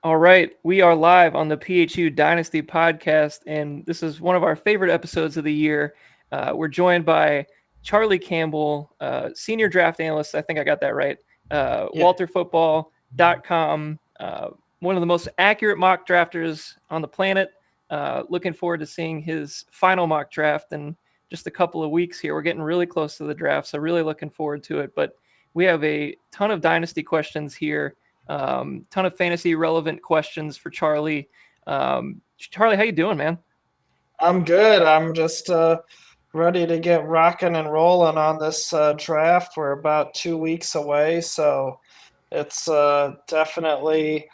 All right, we are live on the PHU Dynasty podcast, and this is one of our favorite episodes of the year. We're joined by Charlie Campbell, senior draft analyst. I think I got that right. Yeah. WalterFootball.com, one of the most accurate mock drafters on the planet. Looking forward to seeing his final mock draft in just a couple of weeks here. We're getting really close to the draft, so really looking forward to it. But we have a ton of Dynasty questions here. Ton of fantasy relevant questions for Charlie. Charlie, how you doing, man? I'm good. I'm just ready to get rocking and rolling on this draft. We're about 2 weeks away, so it's definitely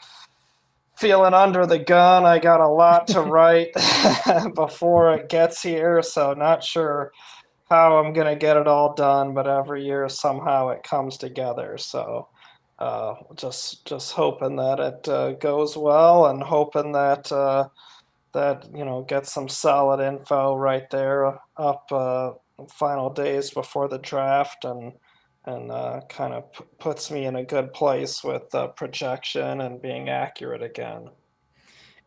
feeling under the gun. I got a lot to write before it gets here, so not sure how I'm gonna get it all done, but every year somehow it comes together. So just hoping that it goes well, and hoping that get some solid info right there up final days before the draft, and kind of puts me in a good place with projection and being accurate again.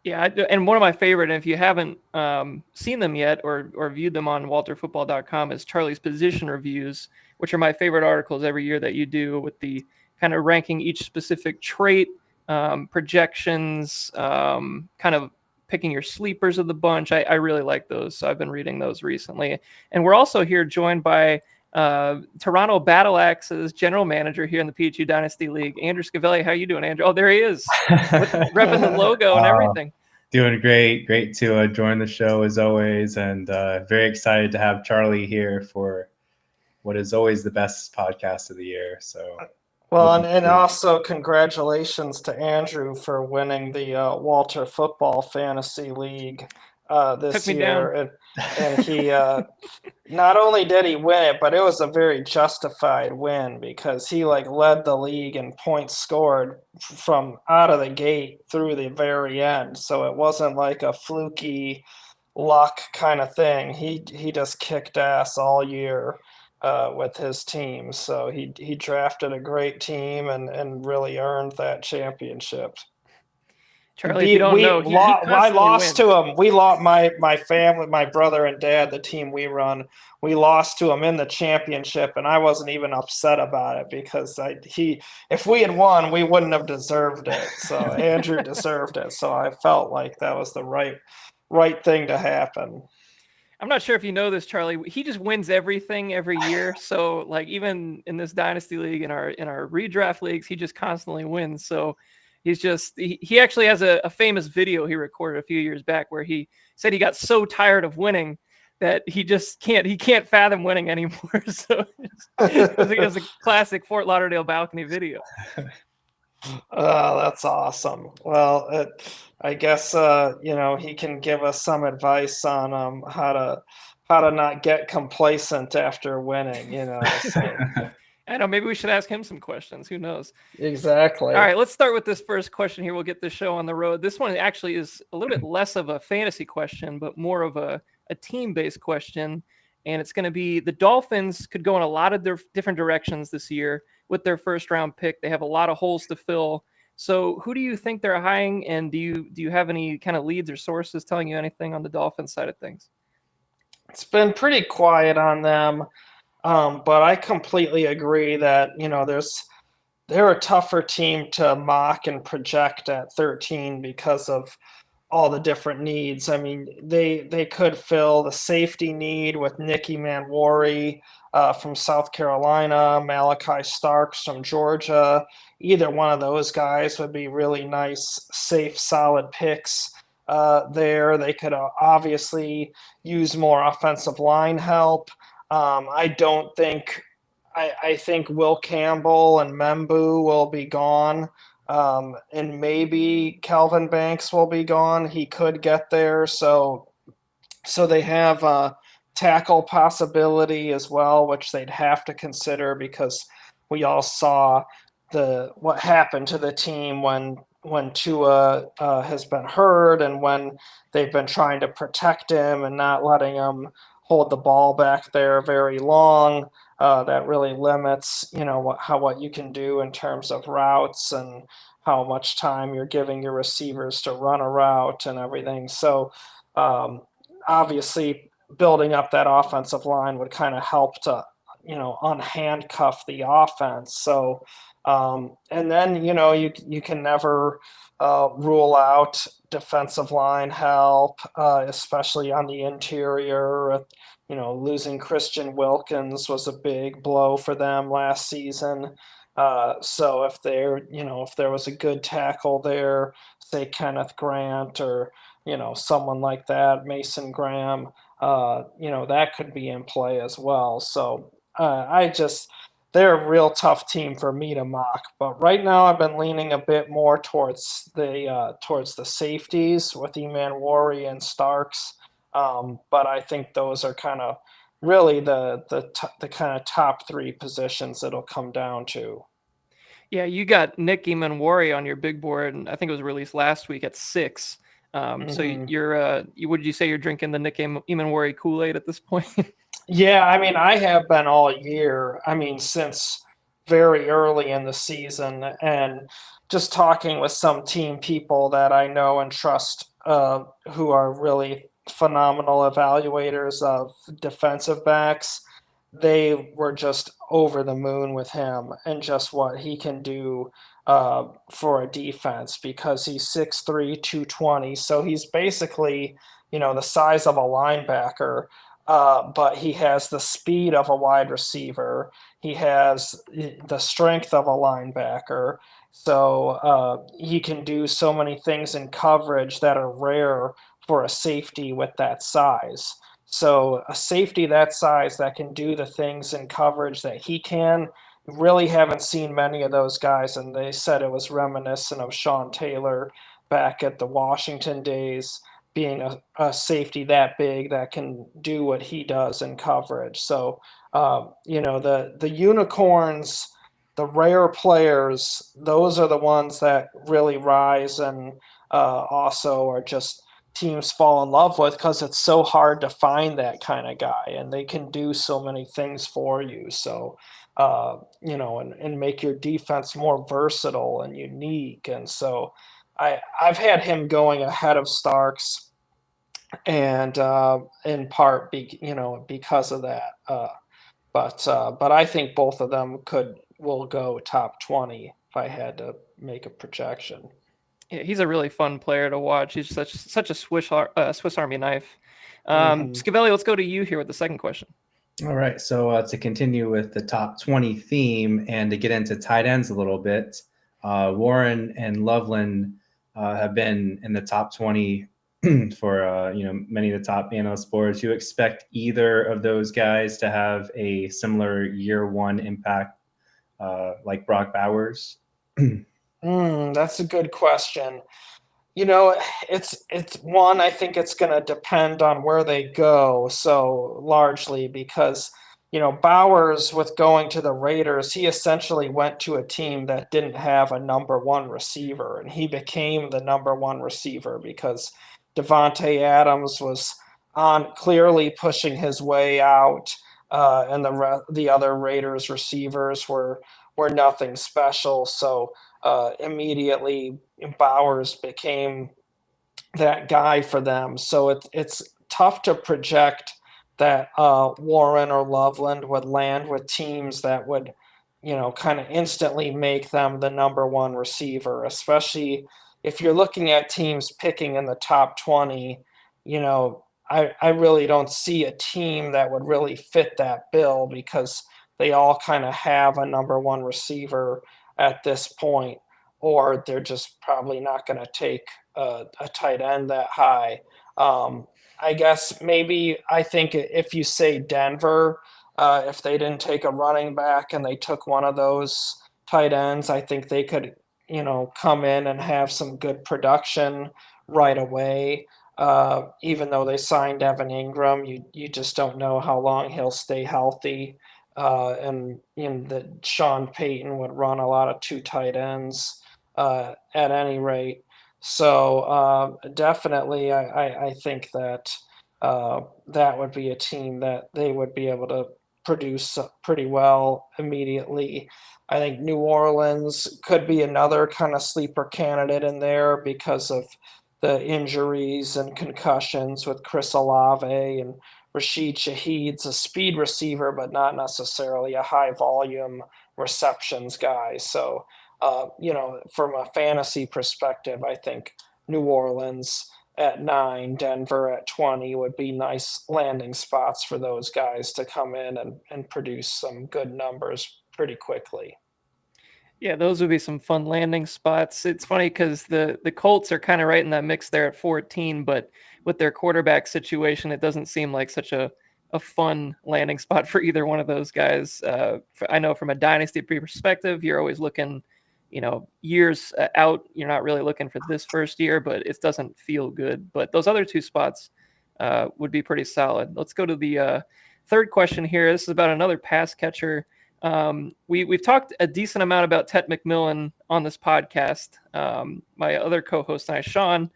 Yeah, and one of my favorite, and if you haven't seen them yet or viewed them on walterfootball.com, is Charlie's position reviews, which are my favorite articles every year that you do with the kind of ranking each specific trait, projections, kind of picking your sleepers of the bunch. I really like those, so I've been reading those recently. And we're also here joined by Toronto Battle Axe's general manager here in the PHU Dynasty League, Andrew Scavelli. How you doing, Andrew? Oh, there he is, repping the logo and everything. Doing great. Great to join the show as always, and very excited to have Charlie here for what is always the best podcast of the year. So, well, and also congratulations to Andrew for winning the Walter Football Fantasy League this year. And he not only did he win it, but it was a very justified win, because he led the league in points scored from out of the gate through the very end. So it wasn't like a fluky luck kind of thing. He just kicked ass all year with his team. So he drafted a great team and really earned that championship. Charlie, if you don't know, I lost to him. We lost my family, my brother and dad, the team we run. We lost to him in the championship, and I wasn't even upset about it, because if we had won, we wouldn't have deserved it. So Andrew deserved it. So I felt like that was the right thing to happen. I'm not sure if you know this, Charlie. He just wins everything every year. So even in this Dynasty League, in our redraft leagues, he just constantly wins. So he actually has a famous video he recorded a few years back where he said he got so tired of winning that he can't fathom winning anymore. So it was a classic Fort Lauderdale balcony video. Oh, that's awesome. Well, I guess he can give us some advice on how to not get complacent after winning. So. I know, maybe we should ask him some questions. Who knows? Exactly. All right, let's start with this first question here. We'll get the show on the road. This one actually is a little bit less of a fantasy question, but more of a team-based question. And it's going to be, the Dolphins could go in a lot of different directions this year with their first-round pick. They have a lot of holes to fill. So who do you think they're eyeing, and do you have any kind of leads or sources telling you anything on the Dolphins side of things? It's been pretty quiet on them. But I completely agree that, they're a tougher team to mock and project at 13 because of all the different needs. I mean, they could fill the safety need with Nicky Manwari from South Carolina, Malachi Starks from Georgia. Either one of those guys would be really nice, safe, solid picks there. They could obviously use more offensive line help. I think Will Campbell and Membu will be gone, and maybe Calvin Banks will be gone. He could get there, so they have a tackle possibility as well, which they'd have to consider, because we all saw what happened to the team when Tua has been hurt, and when they've been trying to protect him and not letting him hold the ball back there very long. that really limits, what you can do in terms of routes and how much time you're giving your receivers to run a route and everything. So obviously building up that offensive line would kind of help to, unhandcuff the offense. So, and then, you can never rule out defensive line help, especially on the interior. Losing Christian Wilkins was a big blow for them last season. So if if there was a good tackle there, say Kenneth Grant or, someone like that, Mason Graham, that could be in play as well. So they're a real tough team for me to mock. But right now, I've been leaning a bit more towards the safeties with Eman and Starks. But I think those are kind of really the kind of top three positions it'll come down to. Yeah, you got Nick Emanwari on your big board, and I think it was released last week at 6. So would you say you're drinking the Nick Emanwari Kool-Aid at this point? Yeah, I mean, I have been all year. I mean, since very early in the season, and just talking with some team people that I know and trust, who are really phenomenal evaluators of defensive backs, they were just over the moon with him and just what he can do for a defense because he's 6'3", 220. So he's basically, the size of a linebacker, but he has the speed of a wide receiver. He has the strength of a linebacker. So he can do so many things in coverage that are rare for a safety with that size. So a safety that size that can do the things in coverage that he can, really haven't seen many of those guys. And they said it was reminiscent of Sean Taylor back at the Washington days, being a safety that big that can do what he does in coverage. So, the unicorns, the rare players, those are the ones that really rise and also are just teams fall in love with because it's so hard to find that kind of guy and they can do so many things for you. So, and make your defense more versatile and unique. And so I've had him going ahead of Starks and in part because of that. But I think both of them will go top 20 if I had to make a projection. Yeah, he's a really fun player to watch. He's such a Swiss Army knife. Scavelli, let's go to you here with the second question. All right, so to continue with the top 20 theme and to get into tight ends a little bit, Warren and Loveland have been in the top 20 for many of the top analyst boards. You expect either of those guys to have a similar year one impact like Brock Bowers? That's a good question. It's one, I think it's going to depend on where they go. So largely because, Bowers with going to the Raiders, he essentially went to a team that didn't have a number one receiver, and he became the number one receiver because Devontae Adams was on clearly pushing his way out, and the other Raiders receivers were nothing special. So immediately Bowers became that guy for them. So it's tough to project that Warren or Loveland would land with teams that would, kind of instantly make them the number one receiver, especially if you're looking at teams picking in the top 20. I really don't see a team that would really fit that bill because they all kind of have a number one receiver at this point, or they're just probably not going to take a tight end that high. I guess I think if you say Denver, if they didn't take a running back and they took one of those tight ends, I think they could, come in and have some good production right away. Even though they signed Evan Ingram, you just don't know how long he'll stay healthy. And that Sean Payton would run a lot of two tight ends at any rate. So definitely, I think that that would be a team that they would be able to produce pretty well immediately. I think New Orleans could be another kind of sleeper candidate in there because of the injuries and concussions with Chris Olave and Rashid Shaheed's a speed receiver, but not necessarily a high volume receptions guy. So, from a fantasy perspective, I think New Orleans at 9, Denver at 20 would be nice landing spots for those guys to come in and produce some good numbers pretty quickly. Yeah, those would be some fun landing spots. It's funny because the Colts are kind of right in that mix there at 14, but with their quarterback situation, it doesn't seem like such a fun landing spot for either one of those guys. I know from a dynasty perspective, you're always looking, years out. You're not really looking for this first year, but it doesn't feel good. But those other two spots would be pretty solid. Let's go to the third question here. This is about another pass catcher. We've talked a decent amount about Ted McMillan on this podcast. My other co-host and I, Sean,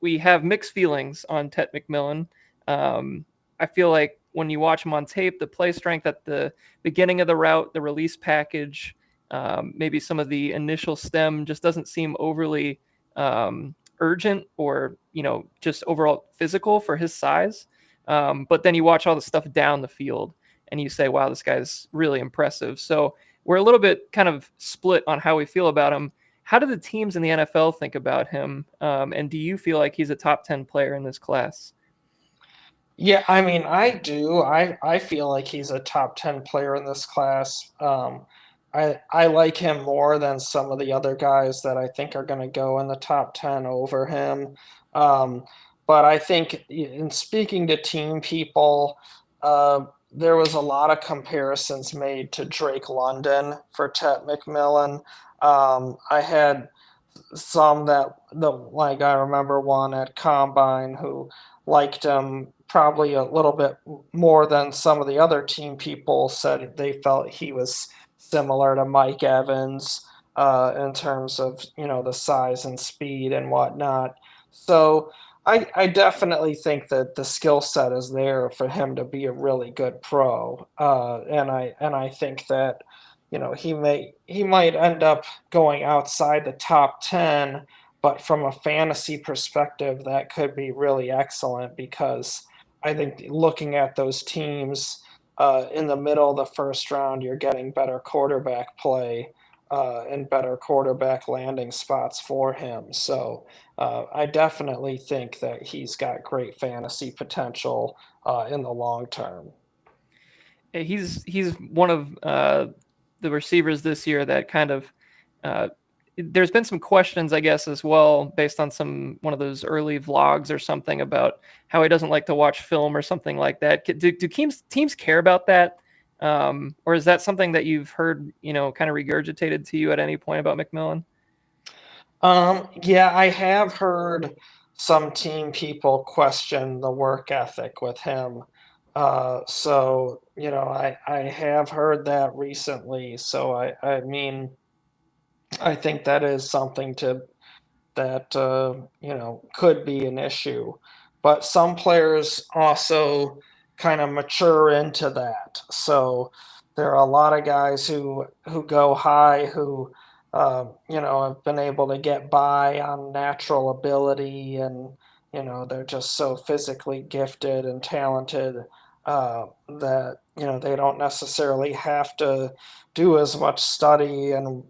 we have mixed feelings on Ted McMillan. I feel like when you watch him on tape, the play strength at the beginning of the route, the release package, maybe some of the initial stem just doesn't seem overly urgent or, just overall physical for his size. But then you watch all the stuff down the field and you say, wow, this guy's really impressive. So we're a little bit kind of split on how we feel about him. How do the teams in the NFL think about him? And do you feel like he's a top 10 player in this class? Yeah, I mean, I do. I feel like he's a top 10 player in this class. I like him more than some of the other guys that I think are going to go in the top 10 over him. But I think in speaking to team people, there was a lot of comparisons made to Drake London for Ted McMillan. I had some I remember one at Combine who liked him probably a little bit more than some of the other team people said they felt he was similar to Mike Evans in terms of, the size and speed and whatnot. So I definitely think that the skill set is there for him to be a really good pro. And I think that, he might end up going outside the top 10, but from a fantasy perspective, that could be really excellent because I think looking at those teams in the middle of the first round, you're getting better quarterback play and better quarterback landing spots for him. So I definitely think that he's got great fantasy potential in the long term. He's one of the receivers this year that kind of there's been some questions, I guess, as well, based on one of those early vlogs or something about how he doesn't like to watch film or something like that. Do teams care about that? Or is that something that you've heard, kind of regurgitated to you at any point about McMillan? Yeah, I have heard some team people question the work ethic with him. So, I have heard that recently. So I mean, I think that is something that could be an issue. But some players also kind of mature into that. So there are a lot of guys who go high who have been able to get by on natural ability and they're just so physically gifted and talented that they don't necessarily have to do as much study and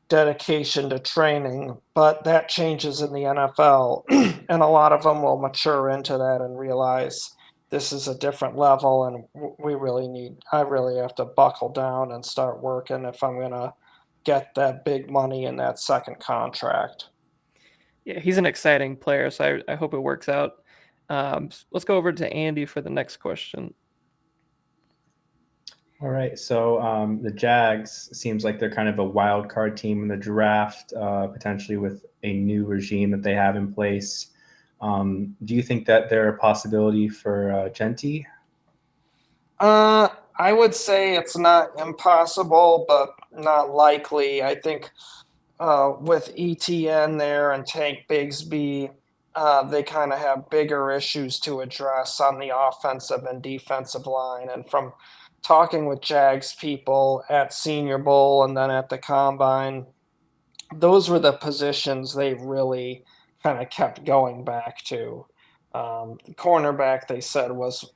dedication to training, but that changes in the NFL, and a lot of them will mature into that and realize this is a different level, and I really have to buckle down and start working if I'm going to get that big money in that second contract. Yeah, he's an exciting player, so I hope it works out. Let's go over to Andy for the next question. All right, so the Jags seems like they're kind of a wild card team in the draft, potentially with a new regime that they have in place. Do you think that they're a possibility for Genty? I would say it's not impossible, but not likely. I think with ETN there and Tank Bigsby, they kind of have bigger issues to address on the offensive and defensive line. And from talking with Jags people at Senior Bowl and then at the Combine, those were the positions they really kind of kept going back to. Cornerback, they said, was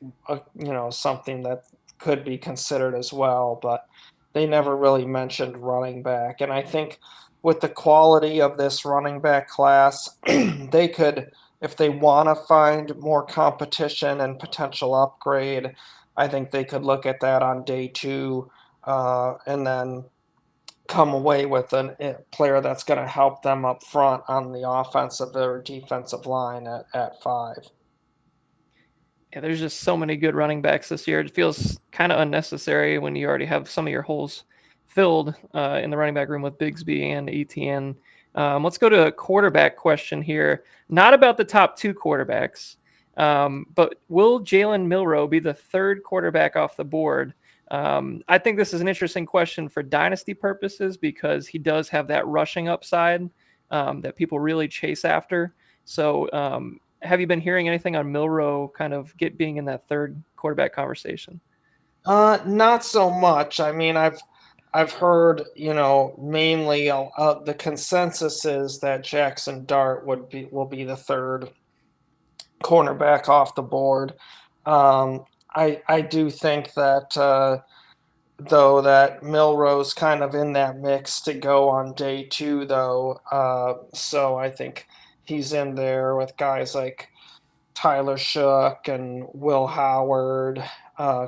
something that could be considered as well, but they never really mentioned running back. And I think with the quality of this running back class, they could, if they want to find more competition and potential upgrade, I think they could look at that on day two, and then come away with a player that's going to help them up front on the offensive or defensive line at 5. Yeah, there's just so many good running backs this year. It feels kind of unnecessary when you already have some of your holes filled in the running back room with Bigsby and ETN. Let's go to a quarterback question here. Not about the top 2 quarterbacks, but will Jalen Milroe be the 3rd quarterback off the board? I think this is an interesting question for dynasty purposes because he does have that rushing upside that people really chase after. So have you been hearing anything on Milroe kind of being in that 3rd quarterback conversation? Not so much. I mean, I've heard, mainly the consensus is that Jackson Dart will be the 3rd cornerback off the board. I do think that though that Milroe's kind of in that mix to go on day 2 though. So I think he's in there with guys like Tyler Shook and Will Howard,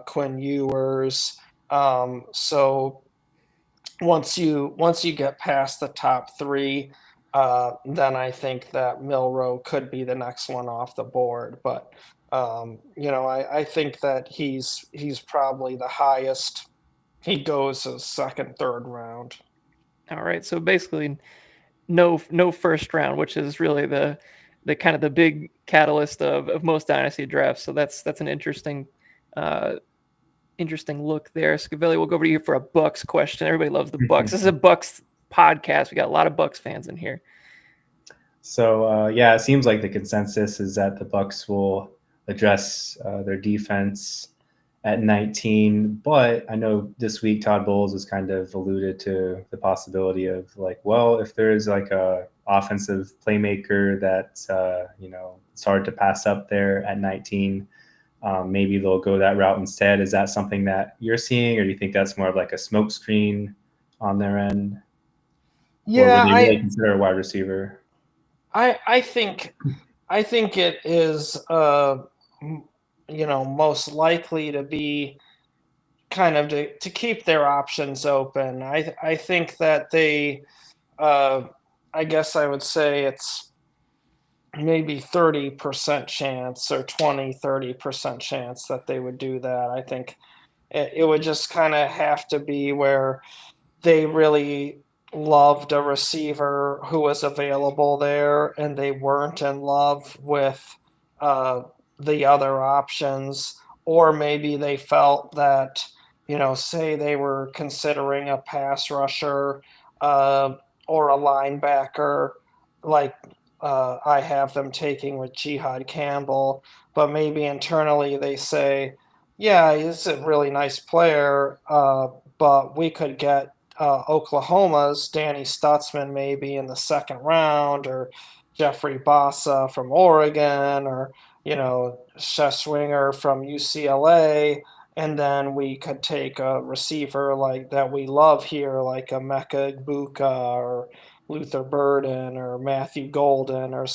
Quinn Ewers. So once you get past the top 3, then I think that Milroe could be the next one off the board. But I think that he's probably the highest. He goes as 2nd, 3rd round. All right, so basically no first round, which is really the kind of the big catalyst of most dynasty drafts. So that's an interesting look there. Scavelli, we'll go over to you for a Bucks question. Everybody loves the Bucks. This is a Bucks podcast. We got a lot of Bucks fans in here. So it seems like the consensus is that the Bucks will address their defense at 19. But I know this week Todd Bowles has kind of alluded to the possibility of if there's like a offensive playmaker that it's hard to pass up there at 19. Maybe they'll go that route instead. Is that something that you're seeing, or do you think that's more of like a smoke screen on their end? Yeah, or would they really consider a wide receiver? I think it is most likely to be kind of to keep their options open. I think that they I guess I would say it's maybe 30% chance or 30% chance that they would do that. I think it would just kind of have to be where they really loved a receiver who was available there and they weren't in love with the other options, or maybe they felt that, say they were considering a pass rusher or a linebacker, like I have them taking with Jihad Campbell, but maybe internally they say, yeah, he's a really nice player, but we could get Oklahoma's Danny Stutzman maybe in the 2nd round, or Jeffrey Bassa from Oregon, or Scheswinger from UCLA, and then we could take a receiver like that we love here, like a Mecca Ibuka or Luther Burden or Matthew Golden or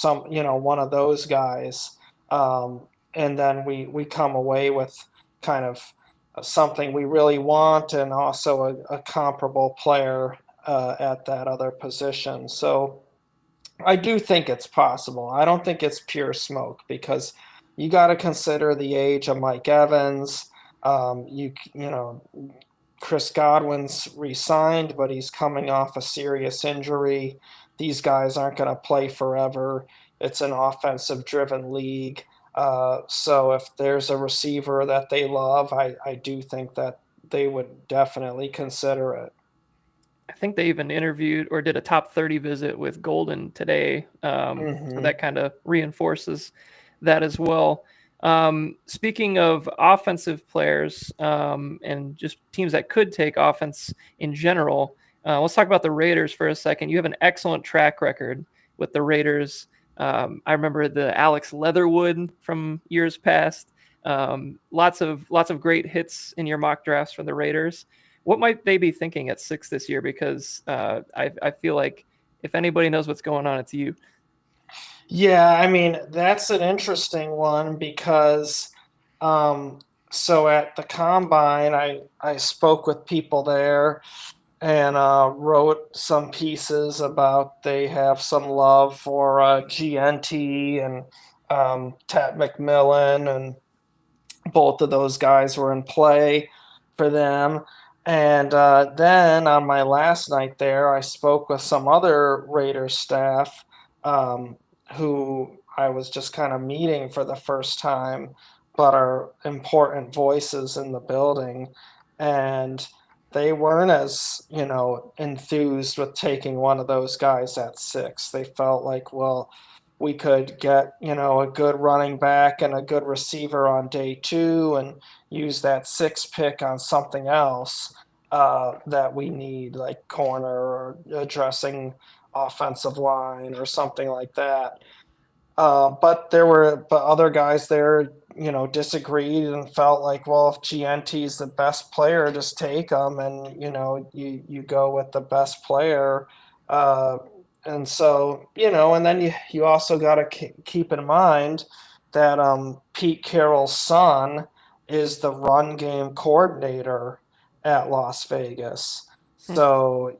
one of those guys, and then we come away with kind of something we really want and also a comparable player at that other position. So I do think it's possible. I don't think it's pure smoke because you got to consider the age of Mike Evans. Chris Godwin's re-signed, but he's coming off a serious injury. These guys aren't going to play forever. It's an offensive-driven league. So if there's a receiver that they love, I do think that they would definitely consider it. I think they even interviewed or did a top 30 visit with Golden today. So that kind of reinforces that as well. Speaking of offensive players and just teams that could take offense in general, let's talk about the Raiders for a second. You have an excellent track record with the Raiders. I remember the Alex Leatherwood from years past. Lots of great hits in your mock drafts for the Raiders. What might they be thinking at 6 this year? Because I feel like if anybody knows what's going on, it's you. Yeah, I mean, that's an interesting one because so at the combine, I spoke with people there and wrote some pieces about they have some love for GNT and Tat McMillan, and both of those guys were in play for them. And then on my last night there, I spoke with some other Raiders staff um, who I was just kind of meeting for the first time, but are important voices in the building. And they weren't as, enthused with taking one of those guys at 6. They felt like, well, we could get, a good running back and a good receiver on day 2 and use that 6 pick on something else that we need, like corner or addressing offensive line or something like that. But other guys there, disagreed and felt like, well, if GNT is the best player, just take him, and you go with the best player. Uh, and so, and then you also got to keep in mind that Pete Carroll's son is the run game coordinator at Las Vegas. So,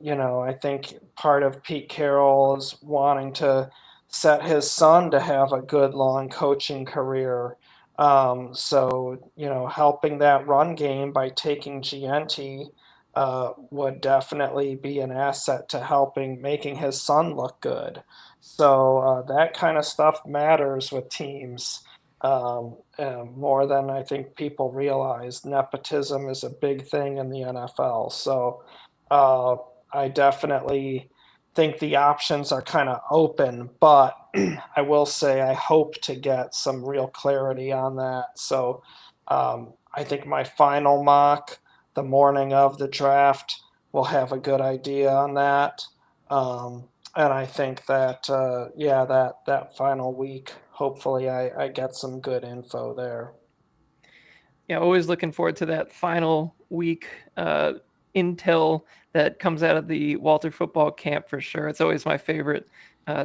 I think part of Pete Carroll is wanting to set his son to have a good long coaching career. So, helping that run game by taking GNT would definitely be an asset to helping making his son look good. So that kind of stuff matters with teams more than I think people realize. Nepotism is a big thing in the NFL. So uh, I definitely think the options are kind of open, but I will say I hope to get some real clarity on that. So I think my final mock the morning of the draft will have a good idea on that. And I think that yeah, that final week, hopefully I get some good info there. Yeah, always looking forward to that final week intel that comes out of the Walter football camp for sure. It's always my favorite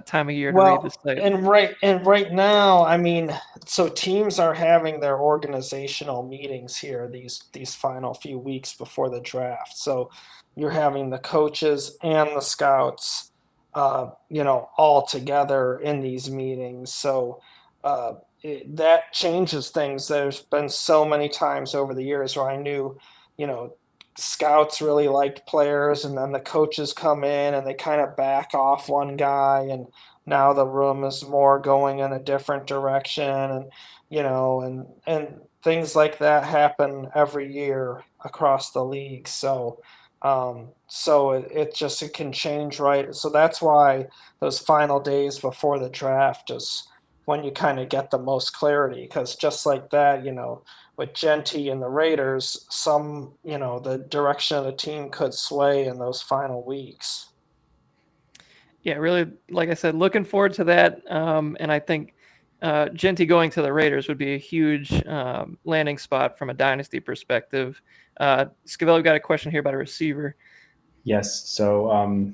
time of year to read the Well, site. and right now, I mean, so teams are having their organizational meetings here these final few weeks before the draft. So you're having the coaches and the scouts, all together in these meetings. So uh, that changes things. There's been so many times over the years where I knew, you know, scouts really liked players, and then the coaches come in and they kind of back off one guy, and now the room is more going in a different direction, and and things like that happen every year across the league. So it can change, right? So that's why those final days before the draft is when you kind of get the most clarity, because just like that, with Genty and the Raiders, the direction of the team could sway in those final weeks. Yeah, really, like I said, looking forward to that. And I think Genty going to the Raiders would be a huge landing spot from a dynasty perspective. Scavell, we've got a question here about a receiver. Yes. So,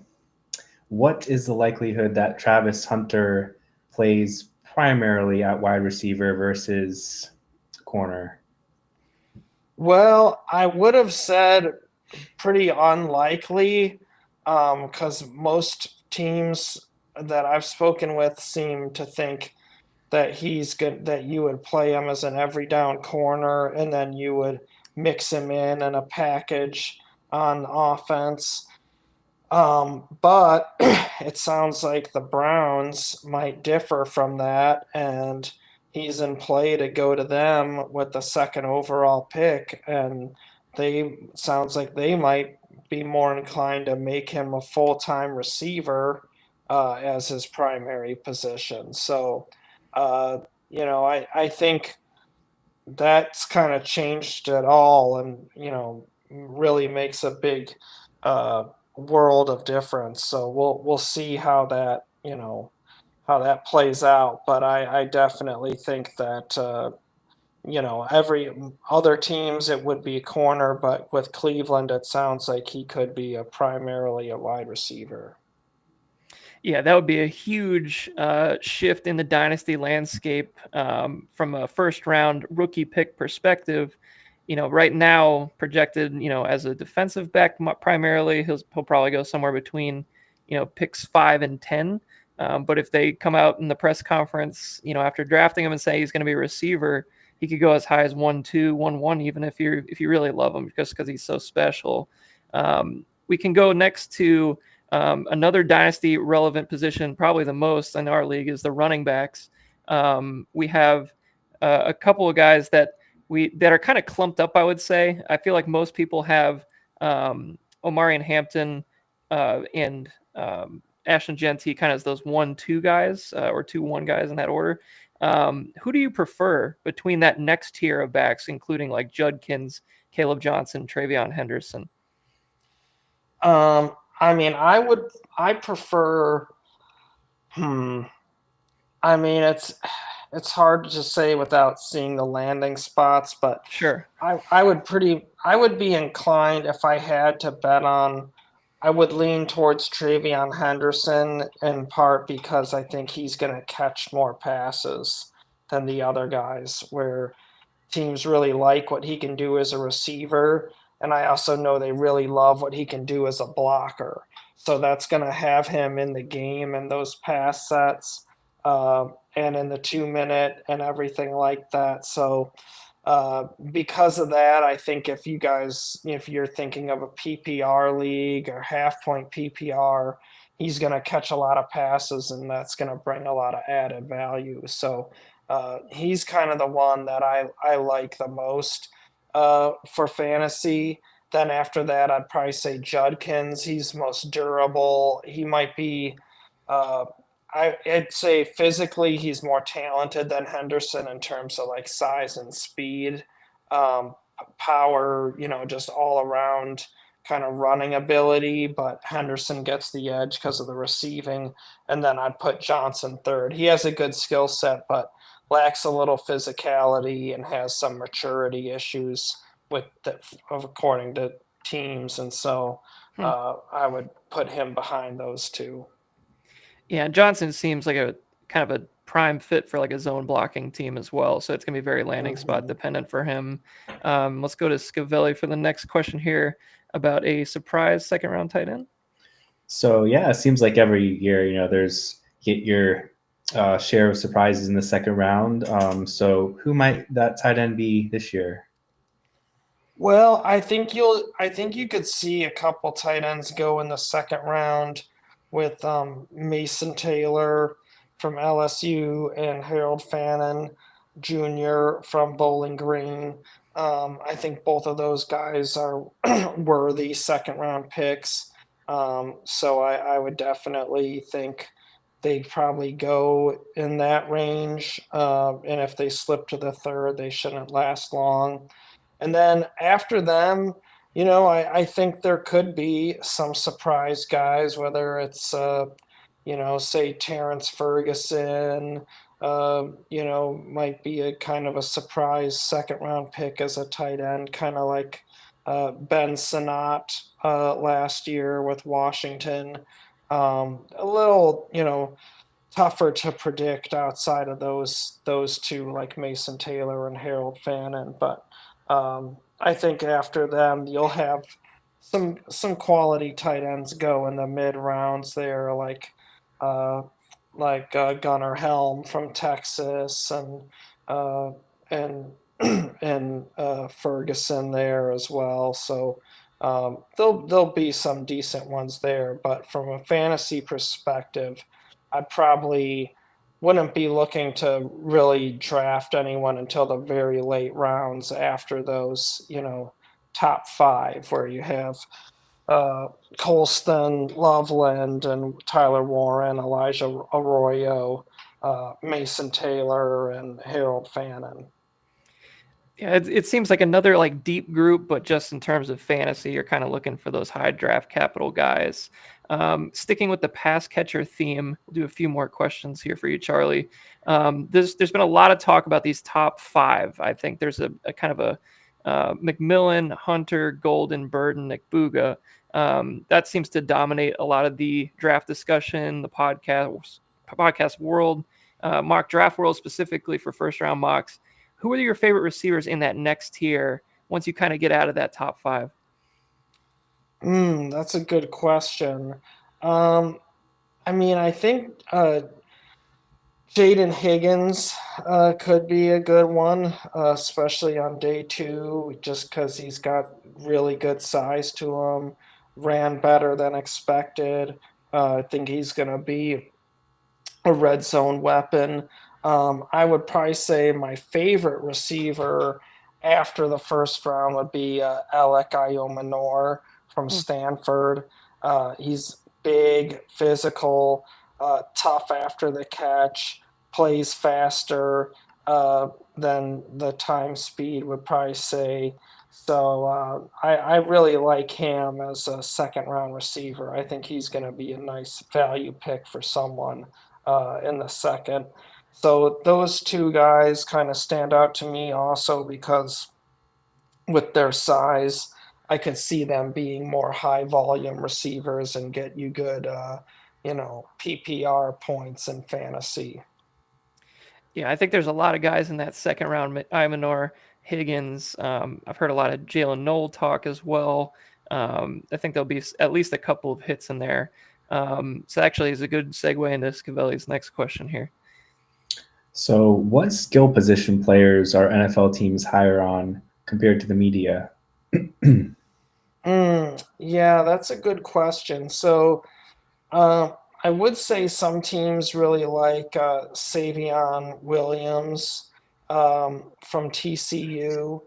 what is the likelihood that Travis Hunter plays primarily at wide receiver versus corner? Well, I would have said pretty unlikely, because most teams that I've spoken with seem to think that he's good, that you would play him as an every down corner, and then you would mix him in a package on offense. But it sounds like the Browns might differ from that, and he's in play to go to them with the second overall pick, and they sounds like they might be more inclined to make him a full-time receiver as his primary position. So, uh, I think that's kind of changed it all, and really makes a big uh, world of difference. So we'll see how that how that plays out. But I definitely think that every other teams it would be a corner, but with Cleveland, it sounds like he could be primarily a wide receiver. Yeah, that would be a huge shift in the dynasty landscape from a first round rookie pick perspective. Right now projected, as a defensive back primarily, he'll probably go somewhere between, picks 5 and 10. But if they come out in the press conference, after drafting him and say he's going to be a receiver, he could go as high as 1-2, 1-1, even if you really love him, just because he's so special. We can go next to another dynasty relevant position, probably the most in our league, is the running backs. We have a couple of guys that are kind of clumped up, I would say. I feel like most people have Omari and Hampton and Ashton Genty kind of as those 1-2 guys or 2-1 guys in that order. Who do you prefer between that next tier of backs, including like Judkins, Caleb Johnson, Travion Henderson? I mean, I prefer, I mean, it's hard to say without seeing the landing spots, but sure, I would be inclined if I had to bet on, I would lean towards Travion Henderson in part because I think he's going to catch more passes than the other guys, where teams really like what he can do as a receiver. And I also know they really love what he can do as a blocker. So that's going to have him in the game and those pass sets and in the 2 minute and everything like that. So because of that, I think if you're thinking of a PPR league or half point PPR, he's going to catch a lot of passes and that's going to bring a lot of added value. So he's kind of the one that I like the most for fantasy. Then after that, I'd probably say Judkins. He's most durable. He might be, I'd say physically he's more talented than Henderson in terms of like size and speed, power, just all around kind of running ability. But Henderson gets the edge because of the receiving. And then I'd put Johnson third. He has a good skill set, but lacks a little physicality and has some maturity issues according to teams, and so I would put him behind those two. Yeah, Johnson seems like a kind of a prime fit for like a zone blocking team as well, so it's gonna be very landing spot dependent for him. Let's go to Scavelli for the next question here about a surprise second round tight end. So yeah, it seems like every year, there's your share of surprises in the second round. So who might that tight end be this year? Well, I think you could see a couple tight ends go in the second round with Mason Taylor from LSU and Harold Fannin Jr. from Bowling Green. I think both of those guys are worthy second round picks. So I would definitely think they'd probably go in that range. And if they slip to the third, they shouldn't last long. And then after them, I think there could be some surprise guys, whether it's, say Terrence Ferguson, might be a kind of a surprise second round pick as a tight end, kind of like Ben Sinnott last year with Washington. A little, tougher to predict outside of those two, like Mason Taylor and Harold Fannin, but I think after them you'll have some quality tight ends go in the mid rounds there, like Gunnar Helm from Texas and and Ferguson there as well. So there'll be some decent ones there, but from a fantasy perspective, I probably wouldn't be looking to really draft anyone until the very late rounds after those, top five, where you have Colston, Loveland, and Tyler Warren, Elijah Arroyo, Mason Taylor, and Harold Fannin. Yeah, it seems like another like deep group, but just in terms of fantasy, you're kind of looking for those high draft capital guys. Sticking with the pass catcher theme, we'll do a few more questions here for you, Charlie. There's been a lot of talk about these top five. I think there's a kind of a McMillan, Hunter, Golden, Burden, Nickbuga. That seems to dominate a lot of the draft discussion, the podcast world, mock draft world specifically for first round mocks. Who are your favorite receivers in that next tier once you kind of get out of that top five? That's a good question. I mean, I think Jaden Higgins could be a good one, especially on day two, just because he's got really good size to him, ran better than expected. I think he's going to be a red zone weapon. I would probably say my favorite receiver after the first round would be Alec Ayomanor from Stanford. He's big, physical, tough after the catch, plays faster than the time speed would probably say. So I really like him as a second round receiver. I think he's going to be a nice value pick for someone in the second. So those two guys kind of stand out to me also because with their size, I could see them being more high volume receivers and get you good, PPR points in fantasy. Yeah, I think there's a lot of guys in that second round. Imanor, Higgins. I've heard a lot of Jalen Knoll talk as well. I think there'll be at least a couple of hits in there. So actually, is a good segue into Scavelli's next question here. So, what skill position players are NFL teams higher on compared to the media? Yeah, that's a good question. So, I would say some teams really like Savion Williams from TCU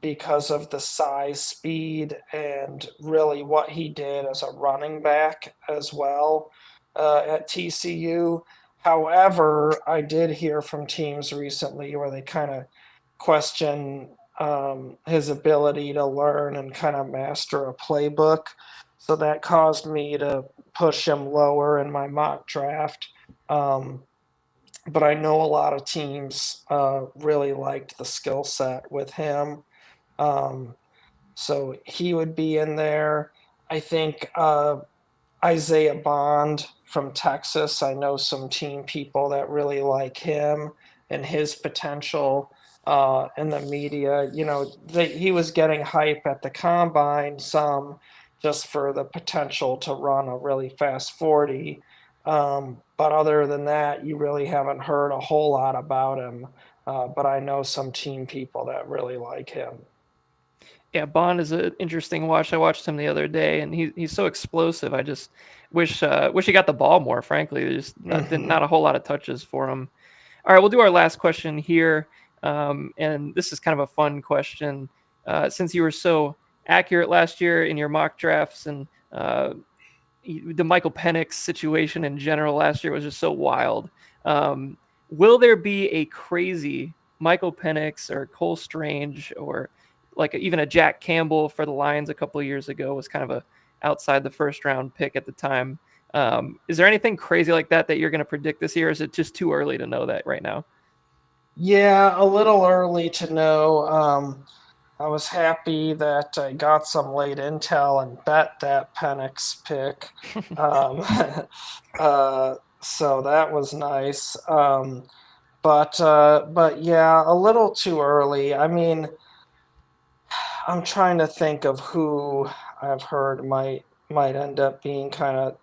because of the size, speed, and really what he did as a running back as well at TCU. However, I did hear from teams recently where they kind of question his ability to learn and kind of master a playbook. So that caused me to push him lower in my mock draft. But I know a lot of teams really liked the skill set with him. Um, so he would be in there. I think Isaiah Bond from Texas. I know some team people that really like him and his potential in the media. He was getting hype at the combine some just for the potential to run a really fast 40. But other than that, you really haven't heard a whole lot about him. But I know some team people that really like him. Yeah, Bond is an interesting watch. I watched him the other day, and he's so explosive. I just wish he got the ball more. Frankly, there's not a whole lot of touches for him. All right, we'll do our last question here, and this is kind of a fun question. Since you were so accurate last year in your mock drafts, and the Michael Penix situation in general last year was just so wild. Will there be a crazy Michael Penix or Cole Strange or like even a Jack Campbell for the Lions a couple of years ago was kind of a outside the first round pick at the time? Is there anything crazy like that you're going to predict this year? Or is it just too early to know that right now? Yeah, a little early to know. I was happy that I got some late intel and bet that Penix pick. Um, so that was nice. But yeah, a little too early. I mean, I'm trying to think of who I've heard might end up being kind of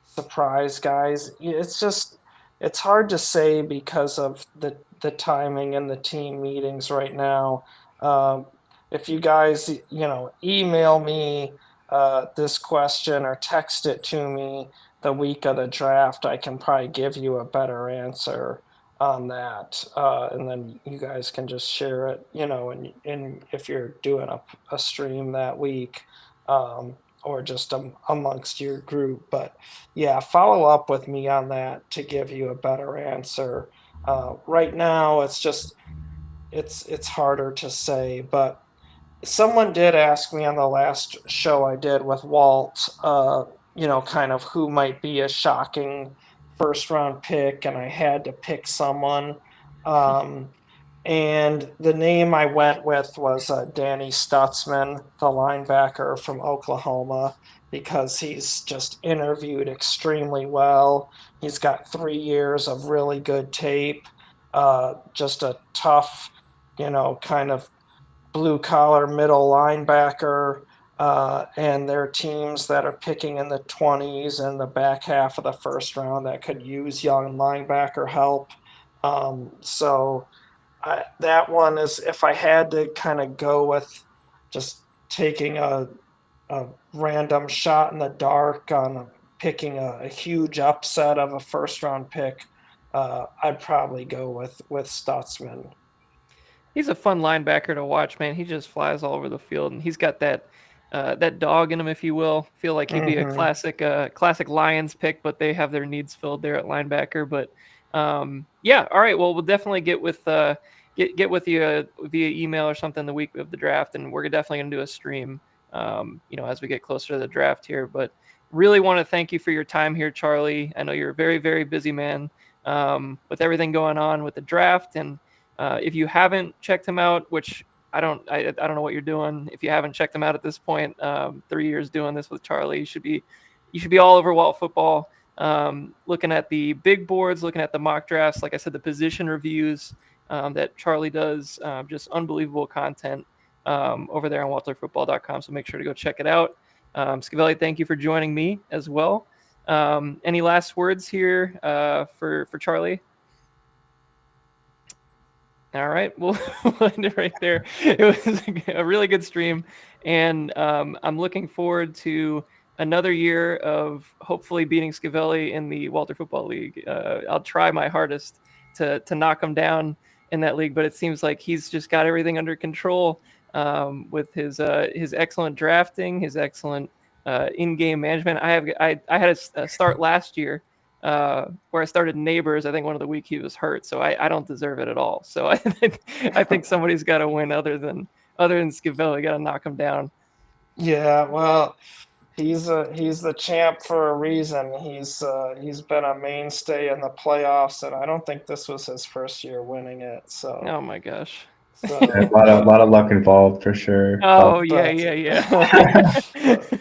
surprise guys. It's hard to say because of the timing and the team meetings right now. Um, if you guys email me this question or text it to me the week of the draft, I can probably give you a better answer on that, and then you guys can just share it, and if you're doing a stream that week. or just amongst your group. But yeah, follow up with me on that to give you a better answer. Right now, it's harder to say, but someone did ask me on the last show I did with Walt, kind of who might be a shocking first round pick, and I had to pick someone. Um, and the name I went with was Danny Stutzman, the linebacker from Oklahoma, because he's just interviewed extremely well. He's got 3 years of really good tape, just a tough, kind of blue collar middle linebacker, and there are teams that are picking in the 20s and the back half of the first round that could use young linebacker help. So that one is, if I had to kind of go with just taking a random shot in the dark on picking a huge upset of a first round pick, I'd probably go with Stutzman. He's a fun linebacker to watch, man. He just flies all over the field, and he's got that dog in him, if you will. Feel like he'd be a classic Lions pick, but they have their needs filled there at linebacker. But yeah, all right. Well, we'll definitely get with you via email or something the week of the draft, and we're definitely gonna do a stream, as we get closer to the draft here. But really want to thank you for your time here, Charlie. I know you're a very, very busy man with everything going on with the draft, and if you haven't checked him out, which I don't know what you're doing. If you haven't checked him out at this point, 3 years doing this with Charlie, you should be all over Walt football, looking at the big boards, looking at the mock drafts. Like I said, the position reviews that Charlie does, just unbelievable content over there on walterfootball.com. So make sure to go check it out. Scavelli, thank you for joining me as well. Any last words here for Charlie? All right, we'll end it right there. It was a really good stream, and I'm looking forward to another year of hopefully beating Scavelli in the Walter Football League. I'll try my hardest to knock him down in that league, but it seems like he's just got everything under control with his excellent drafting, his excellent in-game management. I had a start last year where I started Neighbors. I think one of the week he was hurt, so I don't deserve it at all. So I think somebody's got to win other than Scavelli. Got to knock him down. Yeah, well, he's the champ for a reason. He's been a mainstay in the playoffs, and I don't think this was his first year winning it. So, Oh my gosh. so A lot of luck involved for sure. Oh but- yeah.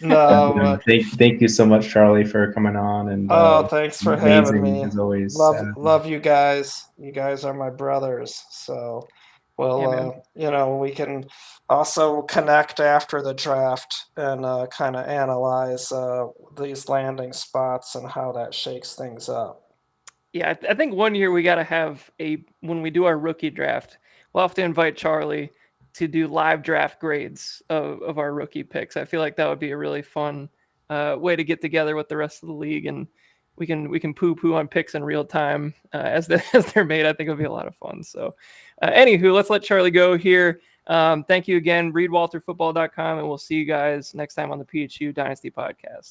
no, Thank you so much, Charlie, for coming on. And thanks for amazing, having me. as always. Love you guys. You guys are my brothers. So, well, we can also connect after the draft and kind of analyze these landing spots and how that shakes things up. Yeah, I think one year we got to have when we do our rookie draft, we'll have to invite Charlie to do live draft grades of our rookie picks. I feel like that would be a really fun way to get together with the rest of the league, and we can poo-poo on picks in real time as they're made. I think it'll be a lot of fun. So anywho, let's let Charlie go here. Thank you again. Read walterfootball.com, and we'll see you guys next time on the PHU Dynasty podcast.